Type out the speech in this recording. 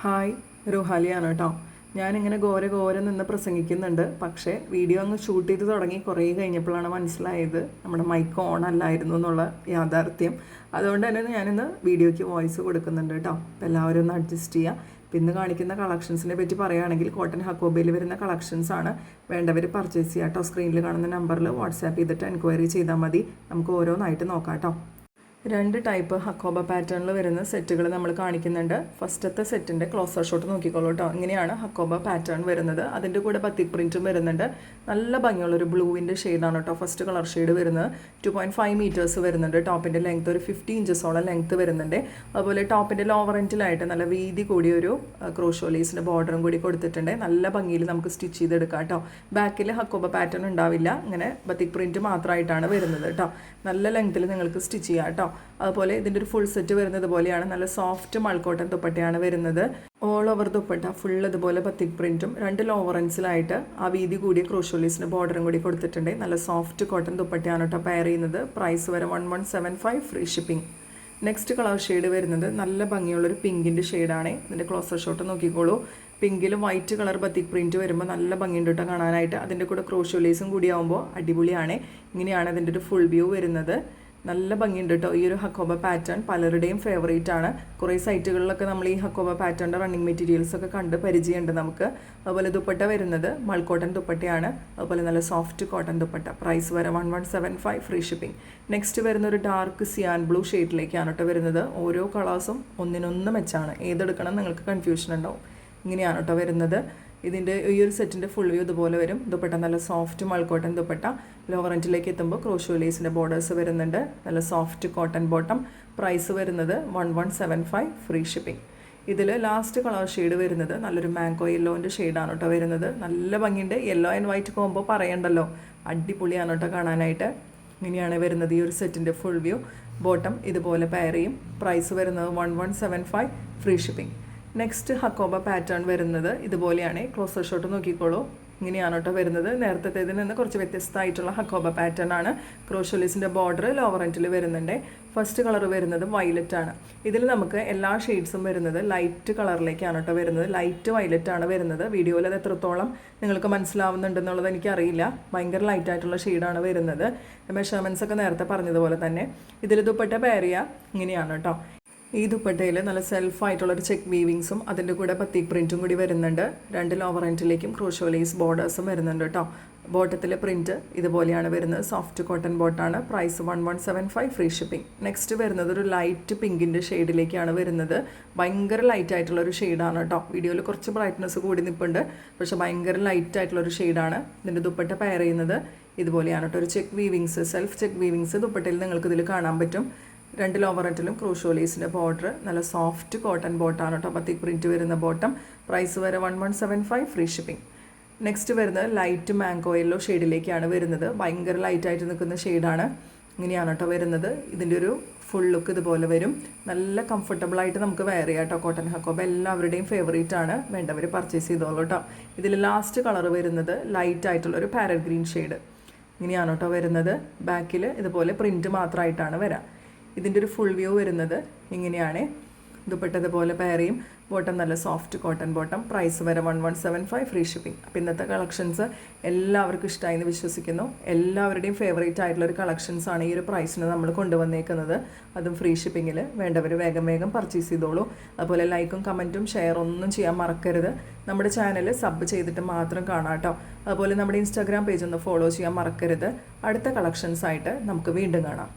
Hi, റുഹാലിയാണ് കേട്ടോ. ഞാനിങ്ങനെ ഘോര നിന്ന് പ്രസംഗിക്കുന്നുണ്ട്. പക്ഷേ വീഡിയോ അങ്ങ് ഷൂട്ട് ചെയ്ത് തുടങ്ങി കുറേ കഴിഞ്ഞപ്പോഴാണ് മനസ്സിലായത് നമ്മുടെ മൈക്ക് ഓൺ അല്ലായിരുന്നു എന്നുള്ള യാഥാർത്ഥ്യം. അതുകൊണ്ട് തന്നെ ഞാനിന്ന് വീഡിയോയ്ക്ക് വോയിസ് കൊടുക്കുന്നുണ്ട് കേട്ടോ. അപ്പോൾ എല്ലാവരും ഒന്ന് അഡ്ജസ്റ്റ് ചെയ്യുക. പിന്നെ കാണിക്കുന്ന കളക്ഷൻസിനെ പറ്റി പറയുകയാണെങ്കിൽ കോട്ടൺ ഹക്കോബയിൽ വരുന്ന കളക്ഷൻസ് ആണ്. വേണ്ടവർ പർച്ചേസ് ചെയ്യുക കേട്ടോ. സ്ക്രീനിൽ കാണുന്ന നമ്പറിൽ വാട്സാപ്പ് ചെയ്തിട്ട് എൻക്വയറി ചെയ്താൽ മതി. നമുക്ക് ഓരോന്നായിട്ട് നോക്കാം കേട്ടോ. രണ്ട് ടൈപ്പ് ഹക്കോബ പാറ്റേണിൽ വരുന്ന സെറ്റുകൾ നമ്മൾ കാണിക്കുന്നുണ്ട്. ഫസ്റ്റത്തെ സെറ്റിൻ്റെ ക്ലോസർ ഷോട്ട് നോക്കിക്കോളൂ കേട്ടോ. ഇങ്ങനെയാണ് ഹക്കോബ പാറ്റേൺ വരുന്നത്. അതിൻ്റെ കൂടെ ബത്തിക് പ്രിൻറ്റും വരുന്നുണ്ട്. നല്ല ഭംഗിയുള്ളൊരു ബ്ലൂവിൻ്റെ ഷെയ്ഡാണ് കേട്ടോ ഫസ്റ്റ് കളർ ഷെയ്ഡ് വരുന്നത്. 2.5 മീറ്റേഴ്സ് വരുന്നുണ്ട്. ടോപ്പിൻ്റെ ലെങ്ത് ഒരു 50 ഇഞ്ചസോളം ലെങ്ത് വരുന്നുണ്ട്. അതുപോലെ ടോപ്പിൻ്റെ ലോവർ എൻഡിലായിട്ട് നല്ല വീതി കൂടിയൊരു ക്രോഷോ ലേസിൻ്റെ ബോർഡറും കൂടി കൊടുത്തിട്ടുണ്ട്. നല്ല ഭംഗിയിൽ നമുക്ക് സ്റ്റിച്ച് ചെയ്തെടുക്കാം കേട്ടോ. ബാക്കിൽ ഹക്കോബ പാറ്റേൺ ഉണ്ടാവില്ല. ഇങ്ങനെ ബത്തിക് പ്രിൻറ്റ് മാത്രമായിട്ടാണ് വരുന്നത് കേട്ടോ. നല്ല ലെങ്ത്തിൽ നിങ്ങൾക്ക് സ്റ്റിച്ച് ചെയ്യാം കേട്ടോ. അതുപോലെ ഇതിൻ്റെ ഒരു ഫുൾ സെറ്റ് വരുന്നത് പോലെയാണ്. നല്ല സോഫ്റ്റ് മൾക്കോട്ടൺ ദുപ്പട്ടയാണ് വരുന്നത്. ഓൾ ഓവർ ദുപ്പട്ട ഫുൾ ഇതുപോലെ ബത്തിക് പ്രിൻറ്റും രണ്ട് ലോവറൻസിലായിട്ട് ആ വീതി കൂടിയ ക്രോഷോലീസിൻ്റെ ബോർഡറും കൂടി കൊടുത്തിട്ടുണ്ട്. നല്ല സോഫ്റ്റ് കോട്ടൺ ദുപ്പട്ടയാണ് കേട്ടോ പെയർ ചെയ്യുന്നത്. പ്രൈസ് വരെ 1175, free shipping. Next colour shade വരുന്നത് നല്ല ഭംഗിയുള്ളൊരു പിങ്കിൻ്റെ ഷെയ്ഡാണ്. ഇതിൻ്റെ ക്ലോസർ ഷോട്ട് നോക്കിക്കോളൂ. പിങ്കിലും വൈറ്റ് കളർ ബത്തിക് പ്രിൻറ്റ് വരുമ്പോൾ നല്ല ഭംഗിയുണ്ട് കേട്ടോ കാണാനായിട്ട്. അതിൻ്റെ കൂടെ ക്രോഷോലേസും കൂടി ആകുമ്പോൾ അടിപൊളിയാണ്. ഇങ്ങനെയാണ് അതിൻ്റെ ഒരു ഫുൾ വ്യൂ വരുന്നത്. നല്ല ഭംഗിയുണ്ട് കേട്ടോ. ഈ ഒരു ഹക്കോബ പാറ്റേൺ പലരുടെയും ഫേവറേറ്റ് ആണ്. കുറേ സൈറ്റുകളിലൊക്കെ നമ്മൾ ഈ ഹക്കോബ പാറ്റേണിൻ്റെ റണ്ണിങ് മെറ്റീരിയൽസ് ഒക്കെ കണ്ട് പരിചയമുണ്ട് നമുക്ക്. അതുപോലെ ദുപ്പട്ട വരുന്നത് മൾക്കോട്ടൺ ദുപ്പട്ടയാണ്. അതുപോലെ നല്ല സോഫ്റ്റ് കോട്ടൺ ദുപ്പട്ട. പ്രൈസ് വരെ 1175, ഫ്രീ ഷിപ്പിംഗ്. നെക്സ്റ്റ് വരുന്ന ഒരു ഡാർക്ക് സിയാൻ ബ്ലൂ ഷെയ്ഡിലേക്കാണ് കേട്ടോ വരുന്നത്. ഓരോ കളേഴ്സും ഒന്നിനൊന്ന് മെച്ചാണ്. ഏതെടുക്കണം നിങ്ങൾക്ക് കൺഫ്യൂഷൻ ഉണ്ടാവും. ഇങ്ങനെയാണ് കേട്ടോ വരുന്നത്. ഇതിൻ്റെ ഈ ഒരു സെറ്റിൻ്റെ ഫുൾ വ്യൂ ഇതുപോലെ വരും. ദുപ്പട്ട നല്ല സോഫ്റ്റ് മൾക്കോട്ടൺ ദുപ്പട്ട. ലോവർ എൻഡിലേക്ക് എത്തുമ്പോൾ ക്രോഷോ ലേസിൻ്റെ ബോർഡേഴ്സ് വരുന്നുണ്ട്. നല്ല സോഫ്റ്റ് കോട്ടൺ ബോട്ടം. പ്രൈസ് വരുന്നത് 1175, ഫ്രീ ഷിപ്പിംഗ്. ഇതിൽ ലാസ്റ്റ് കളർ ഷെയ്ഡ് വരുന്നത് നല്ലൊരു മാംഗോ യെല്ലോൻ്റെ ഷെയ്ഡാണ് കേട്ടോ വരുന്നത്. നല്ല ഭംഗിയുണ്ട്. യെല്ലോ ആൻഡ് വൈറ്റ് കോമ്പോ പറയണ്ടല്ലോ. അടിപൊളിയാണ് കേട്ടോ കാണാനായിട്ട്. ഇങ്ങനെയാണ് വരുന്നത് ഈ ഒരു സെറ്റിൻ്റെ ഫുൾ വ്യൂ. ബോട്ടം ഇതുപോലെ പെയർ ചെയ്യും. പ്രൈസ് വരുന്നത് 1175, free shipping. Next hakoba pattern വരുന്നത് ഇതുപോലെയാണ്. ക്ലോസർ ഷോട്ട് നോക്കിക്കോളൂ. ഇങ്ങനെയാണ് കേട്ടോ വരുന്നത്. നേരത്തേതിൽ നിന്ന് കുറച്ച് വ്യത്യസ്തമായിട്ടുള്ള ഹക്കോബ പാറ്റേൺ ആണ്. ക്രോഷോലിസിൻ്റെ ബോർഡർ ലോവർ എൻഡിൽ വരുന്നുണ്ട്. ഫസ്റ്റ് കളർ വരുന്നത് വയലറ്റ് ആണ്. ഇതിൽ നമുക്ക് എല്ലാ ഷെയ്ഡ്സും വരുന്നത് ലൈറ്റ് കളറിലേക്കാണ് കേട്ടോ വരുന്നത്. ലൈറ്റ് വയലറ്റ് ആണ് വരുന്നത്. വീഡിയോയിൽ അത് എത്രത്തോളം നിങ്ങൾക്ക് മനസ്സിലാവുന്നുണ്ടെന്നുള്ളത് എനിക്കറിയില്ല. ഭയങ്കര ലൈറ്റായിട്ടുള്ള ഷെയ്ഡാണ് വരുന്നത്. മെഷർമെൻറ്റ്സ് ഒക്കെ നേരത്തെ പറഞ്ഞതുപോലെ തന്നെ. ഇതിൽ ദുപ്പട്ട പെയർ ചെയ്യുക ഇങ്ങനെയാണ് കേട്ടോ. ഈ ദുപ്പട്ടയിൽ നല്ല സെൽഫായിട്ടുള്ളൊരു ചെക്ക് വീവിങ്സും അതിൻ്റെ കൂടെ ബത്തിക് പ്രിൻറ്റും കൂടി വരുന്നുണ്ട്. രണ്ട് ലോവർ എൻഡിലേക്കും ക്രോഷോ ലേസ് ബോർഡേഴ്സും വരുന്നുണ്ട് കേട്ടോ. ബോട്ടത്തിലെ പ്രിൻറ്റ് ഇതുപോലെയാണ് വരുന്നത്. സോഫ്റ്റ് കോട്ടൺ ബോട്ടാണ്. Price 1175, free shipping. നെക്സ്റ്റ് വരുന്നത് ഒരു ലൈറ്റ് പിങ്കിൻ്റെ ഷെയ്ഡിലേക്കാണ് വരുന്നത്. ഭയങ്കര ലൈറ്റ് ആയിട്ടുള്ളൊരു ഷെയ്ഡാണ് കേട്ടോ. വീഡിയോയിൽ കുറച്ച് ബ്രൈറ്റ്നസ് കൂടി നിൽപ്പുണ്ട്. പക്ഷേ ഭയങ്കര ലൈറ്റ് ആയിട്ടുള്ളൊരു ഷെയ്ഡാണ്. ഇതിൻ്റെ ദുപ്പട്ട പെയർ ചെയ്യുന്നത് ഇതുപോലെയാണ് കേട്ടോ. ഒരു check weavings, self check weavings ദുപ്പട്ടയിൽ നിങ്ങൾക്ക് ഇതിൽ കാണാൻ പറ്റും. രണ്ട് ലോവർ എൻഡിലും ക്രോഷോ ലേസിൻ്റെ ബോർഡർ. നല്ല സോഫ്റ്റ് കോട്ടൺ ബോട്ടാണ് കേട്ടോ ബത്തിക് പ്രിൻറ്റ് വരുന്ന ബോട്ടം. പ്രൈസ് വരെ 1175, ഫ്രീ ഷിപ്പിംഗ്. നെക്സ്റ്റ് വരുന്നത് ലൈറ്റ് മാംഗോ യെല്ലോ ഷെയ്ഡിലേക്കാണ് വരുന്നത്. ഭയങ്കര ലൈറ്റായിട്ട് നിൽക്കുന്ന ഷെയ്ഡാണ്. ഇങ്ങനെയാണ് കേട്ടോ വരുന്നത്. ഇതിൻ്റെ ഒരു ഫുൾ ലുക്ക് ഇതുപോലെ വരും. നല്ല കംഫർട്ടബിളായിട്ട് നമുക്ക് വെയർ ചെയ്യാം കേട്ടോ. കോട്ടൺ ഹക്കോബ എല്ലാവരുടെയും ഫേവറേറ്റ് ആണ്. വേണ്ടവർ പർച്ചേസ് ചെയ്തോളൂ കേട്ടോ. ഇതിൽ ലാസ്റ്റ് കളർ വരുന്നത് ലൈറ്റ് ആയിട്ടുള്ളൊരു പാരറ്റ് ഗ്രീൻ ഷെയ്ഡ്. ഇങ്ങനെയാണ് കേട്ടോ വരുന്നത്. ബാക്കിൽ ഇതുപോലെ പ്രിൻറ്റ് മാത്രമായിട്ടാണ് വരാം. ഇതിൻ്റെ ഒരു ഫുൾ വ്യൂ വരുന്നത് ഇങ്ങനെയാണ്. ദുപ്പട്ടതുപോലെ പെയർ ചെയ്യും. ബോട്ടം നല്ല സോഫ്റ്റ് കോട്ടൺ ബോട്ടം. പ്രൈസ് വരെ 1175, ഫ്രീ ഷിപ്പിംഗ്. അപ്പോൾ ഇന്നത്തെ കളക്ഷൻസ് എല്ലാവർക്കും ഇഷ്ടമായി എന്ന് വിശ്വസിക്കുന്നു. എല്ലാവരുടെയും ഫേവറേറ്റ് ആയിട്ടുള്ളൊരു കളക്ഷൻസാണ് ഈ ഒരു പ്രൈസിന് നമ്മൾ കൊണ്ടുവന്നേക്കുന്നത്. അതും ഫ്രീ ഷിപ്പിങ്ങിൽ. വേണ്ടവർ വേഗം പർച്ചേസ് ചെയ്തോളൂ. അതുപോലെ ലൈക്കും കമൻറ്റും ഷെയർ ഒന്നും ചെയ്യാൻ മറക്കരുത്. നമ്മുടെ ചാനൽ സബ് ചെയ്തിട്ട് മാത്രം കാണാം കേട്ടോ. അതുപോലെ നമ്മുടെ ഇൻസ്റ്റാഗ്രാം പേജ് ഒന്ന് ഫോളോ ചെയ്യാൻ മറക്കരുത്. അടുത്ത കളക്ഷൻസായിട്ട് നമുക്ക് വീണ്ടും കാണാം.